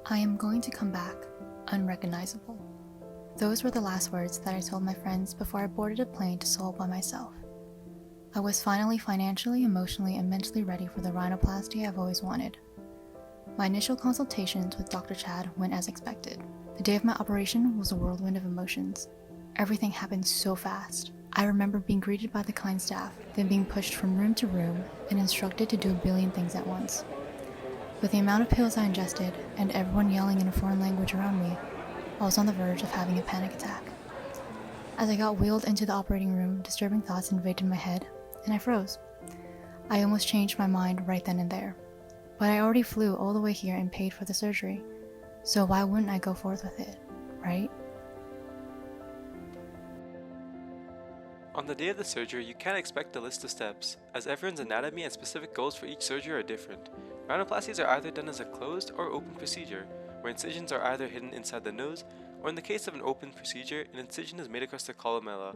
I am going to come back, unrecognizable. Those were the last words that I told my friends before I boarded a plane to Seoul by myself. I was finally financially, emotionally, and mentally ready for the rhinoplasty I've always wanted. My initial consultations with Dr. Chad went as expected. The day of my operation was a whirlwind of emotions. Everything happened so fast. I remember being greeted by the kind staff, then being pushed from room to room and instructed to do a billion things at once. With the amount of pills I ingested and everyone yelling in a foreign language around me, I was on the verge of having a panic attack. As I got wheeled into the operating room, disturbing thoughts invaded my head, and I froze. I almost changed my mind right then and there. But I already flew all the way here and paid for the surgery, so why wouldn't I go forth with it, right? On the day of the surgery, you can't expect a list of steps, as everyone's anatomy and specific goals for each surgery are different. Rhinoplasties are either done as a closed or open procedure, where incisions are either hidden inside the nose, or in the case of an open procedure, an incision is made across the columella.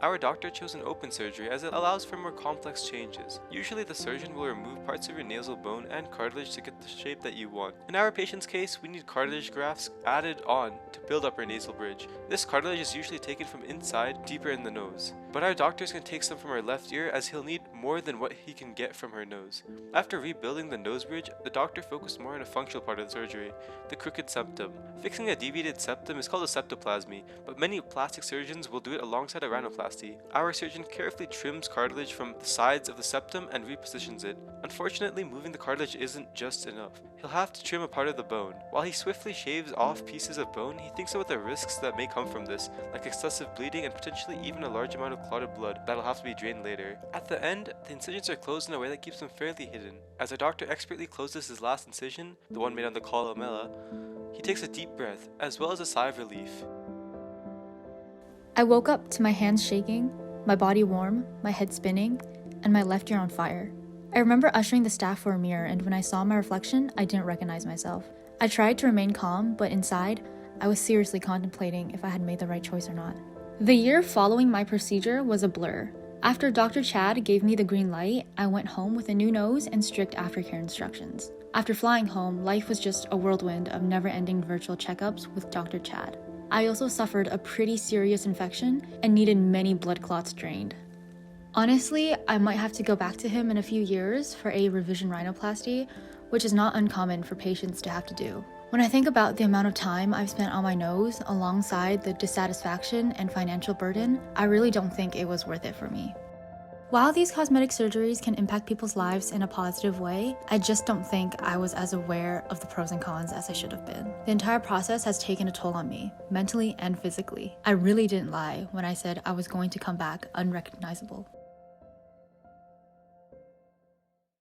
Our doctor chose an open surgery as it allows for more complex changes. Usually the surgeon will remove parts of your nasal bone and cartilage to get the shape that you want. In our patient's case, we need cartilage grafts added on to build up our nasal bridge. This cartilage is usually taken from inside, deeper in the nose. But our doctor is going to take some from our left ear as he'll need more than what he can get from her nose. After rebuilding the nose bridge, the doctor focused more on a functional part of the surgery, the crooked septum. Fixing a deviated septum is called a septoplasty, but many plastic surgeons will do it alongside a rhinoplasty. Our surgeon carefully trims cartilage from the sides of the septum and repositions it. Unfortunately, moving the cartilage isn't just enough. He'll have to trim a part of the bone. While he swiftly shaves off pieces of bone, he thinks about the risks that may come from this, like excessive bleeding and potentially even a large amount of clotted blood that'll have to be drained later. At the end, the incisions are closed in a way that keeps them fairly hidden. As our doctor expertly closes his last incision, the one made on the columella, he takes a deep breath, as well as a sigh of relief. I woke up to my hands shaking, my body warm, my head spinning, and my left ear on fire. I remember ushering the staff for a mirror, and when I saw my reflection, I didn't recognize myself. I tried to remain calm, but inside, I was seriously contemplating if I had made the right choice or not. The year following my procedure was a blur. After Dr. Chad gave me the green light, I went home with a new nose and strict aftercare instructions. After flying home, life was just a whirlwind of never-ending virtual checkups with Dr. Chad. I also suffered a pretty serious infection and needed many blood clots drained. Honestly, I might have to go back to him in a few years for a revision rhinoplasty, which is not uncommon for patients to have to do. When I think about the amount of time I've spent on my nose alongside the dissatisfaction and financial burden, I really don't think it was worth it for me. While these cosmetic surgeries can impact people's lives in a positive way, I just don't think I was as aware of the pros and cons as I should have been. The entire process has taken a toll on me, mentally and physically. I really didn't lie when I said I was going to come back unrecognizable.